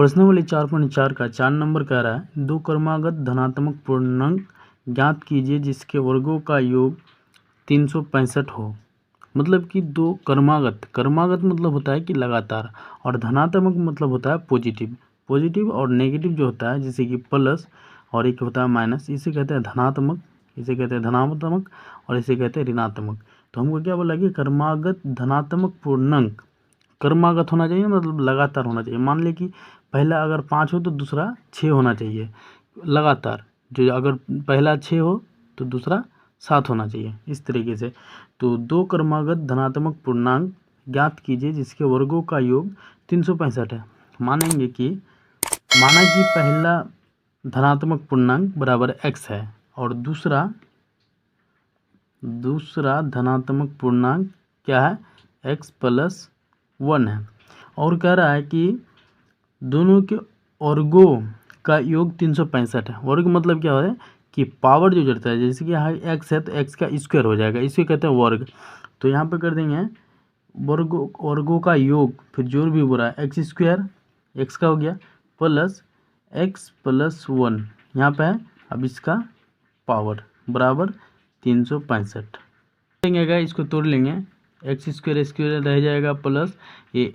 प्रश्न वाली 4.4 का 4 नंबर कह रहा है दो क्रमागत धनात्मक पूर्णांक ज्ञात कीजिए जिसके वर्गों का योग 365 हो। मतलब कि दो क्रमागत मतलब होता है कि लगातार, और धनात्मक मतलब होता है पॉजिटिव और नेगेटिव जो होता है जैसे कि प्लस और एक होता है माइनस, इसे कहते हैं धनात्मक, इसे कहते हैं धनात्मक और इसे कहते हैं ऋणात्मक। तो हमको क्या बोला कि क्रमागत धनात्मक पूर्णांक क्रमागत होना चाहिए, मतलब लगातार होना चाहिए। मान ले कि पहला अगर 5 हो तो दूसरा 6 होना चाहिए लगातार, जो अगर पहला 6 हो तो दूसरा 7 होना चाहिए, इस तरीके से। तो दो क्रमागत धनात्मक पूर्णांक ज्ञात कीजिए जिसके वर्गों का योग 365 है। मानेंगे कि माना कि पहला धनात्मक पूर्णांक बराबर x है और दूसरा धनात्मक पूर्णांक क्या है, x + 1 है, और कह रहा है कि दोनों के वर्गों का योग 365 है। वर्ग मतलब क्या है कि पावर जो जुड़ता है, जैसे कि यहाँ x है तो x का स्क्वायर हो जाएगा, इसे कहते हैं वर्ग। तो यहाँ पे कर देंगे वर्गों का योग, फिर जोड़ भी हो रहा है x² x का हो गया प्लस x + 1 यहाँ पे है, अब इसका पावर बराबर 365 लेंगे, इसको तोड़ लेंगे, x² रह जाएगा प्लस ये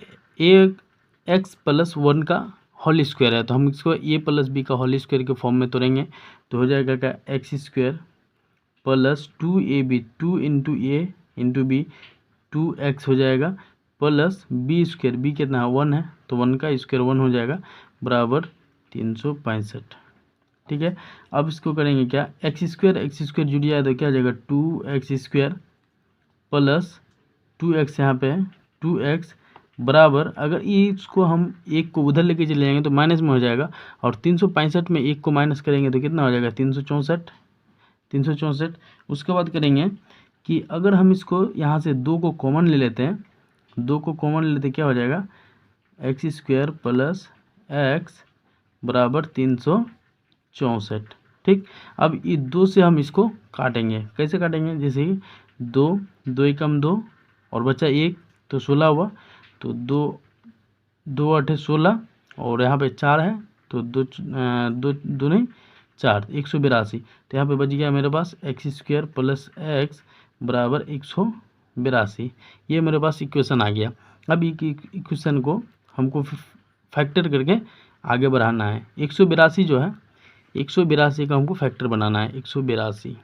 x + 1 का होल स्क्वायर है, तो हम इसको a + b का होल स्क्वायर के फॉर्म में तोड़ेंगे, तो हो जाएगा क्या x² + 2ab 2 × a × b 2x हो जाएगा प्लस b², b कितना है 1 है तो 1 का स्क्वायर 1 हो जाएगा बराबर 365। ठीक है, अब इसको करेंगे क्या, x² जुड़ जाए तो क्या हो जाएगा 2x² प्लस 2x यहाँ पे है 2x बराबर, अगर इसको हम एक को उधर लेके चले जाएंगे तो माइनस में हो जाएगा, और 365 में एक को माइनस करेंगे तो कितना हो जाएगा 364। उसके बाद करेंगे कि अगर हम इसको यहाँ से 2 को कॉमन ले लेते हैं, 2 को कॉमन ले लेते क्या हो जाएगा x² + x बराबर 364। ठीक, अब ये 2 से हम इसको काटेंगे, कैसे काटेंगे, जैसे कि 2 × 2 और बचा 1 तो 16 हुआ, तो 2 8 16 और यहाँ पे 4 है तो 2 2 4 182, तो यहाँ पे बच गया मेरे पास x² + x बराबर 182। ये मेरे पास इक्वेशन आ गया। अब इक्वेशन को हमको फैक्टर करके आगे बढ़ाना है। 182 जो है 182 का हमको फैक्टर बनाना है, 182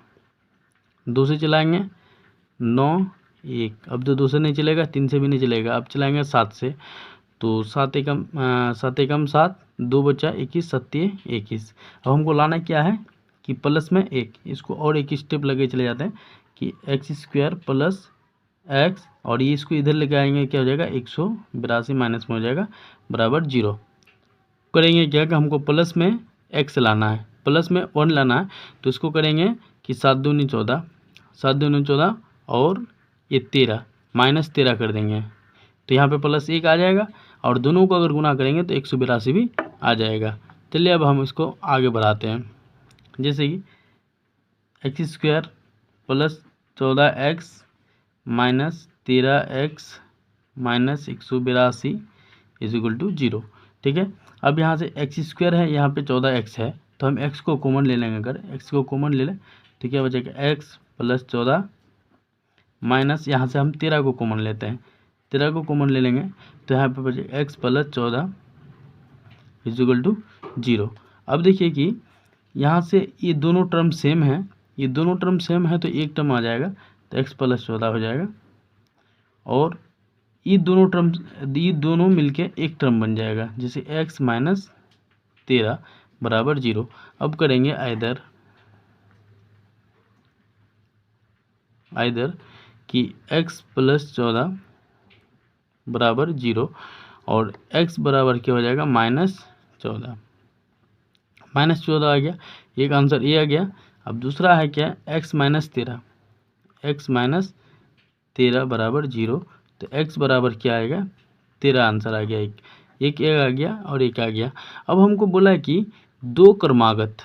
2 से चलाएंगे 9 1, अब तो 2 से नहीं चलेगा, 3 से भी नहीं चलेगा, अब चलाएंगे 7 से, तो 7 एकम 7, 2 बचा 21 7 21। अब हमको लाना क्या है कि प्लस में 1, इसको और एक स्टेप लगे चले जाते हैं कि x² + x और ये इसको इधर लेके आएंगे, क्या हो जाएगा 182 माइनस में हो जाएगा बराबर 0। करेंगे क्या कि हमको प्लस में x लाना है, प्लस में 1 लाना है, तो इसको करेंगे कि 7 दूनी 14 7 दूनी 14 और ये 13 -13 कर देंगे, तो यहाँ पे +1 आ जाएगा, और दोनों को अगर गुना करेंगे तो 182 भी आ जाएगा। चलिए अब हम इसको आगे बढ़ाते हैं, जैसे कि x² + 14x - 13x - 182 = 0। ठीक है, अब यहाँ से x² है, यहाँ पे 14x है, तो हम x को कॉमन ले लेंगे, अगर x को कॉमन ले लें तो क्या बचेगा x + 14 माइनस यहाँ से हम 13 को कॉमन लेते हैं, 13 को कॉमन ले लेंगे तो यहाँ पे बचेगा x + 14 = 0। अब देखिए कि यहाँ से ये दोनों टर्म सेम है, ये दोनों टर्म सेम है तो एक टर्म आ जाएगा, तो x + 14 हो जाएगा, और ये दोनों मिलके एक टर्म बन जाएगा, जैसे x - 13 बराबर 0। अब करेंगे आइदर कि x + 14 बराबर 0 और x बराबर क्या हो जाएगा -14 आ गया, एक आंसर ये आ गया। अब दूसरा है क्या x - 13 बराबर 0, तो x बराबर क्या आएगा 13 आंसर आ गया, एक आ गया और एक आ गया। अब हमको बोला है कि दो क्रमागत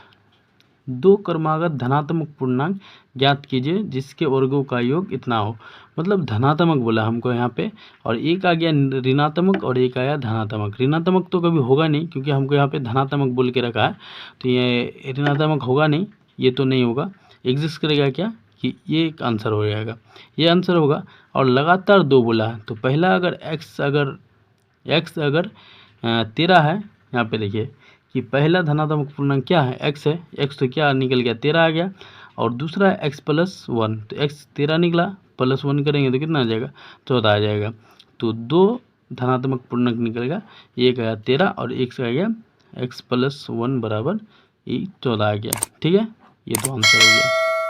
दो क्रमागत धनात्मक पूर्णांक ज्ञात कीजिए जिसके वर्गों का योग इतना हो। मतलब धनात्मक बोला हमको यहाँ पे, और एक आ गया ऋणात्मक और एक आया धनात्मक। ऋणात्मक तो कभी होगा नहीं क्योंकि हमको यहाँ पे धनात्मक बोल के रखा है, तो ये ऋणात्मक होगा नहीं, ये तो नहीं होगा। एग्जिस्ट करेगा क्या कि ये एक आंसर हो जाएगा, ये आंसर होगा। और लगातार दो बोला है, तो पहला अगर x अगर 13 है, यहाँ पे देखिए कि पहला धनात्मक पूर्णांक क्या है, x है, x तो क्या निकल गया 13 आ गया, और दूसरा है x प्लस 1, तो x 13 निकला, प्लस 1 करेंगे तो कितना आ जाएगा, 14 आ जाएगा। तो दो धनात्मक पूर्णांक निकलेगा, एक आया 13 और एक से आ गया x प्लस 1 बराबर 14 आ गया। ठीक है, ये तो आंसर हो गया।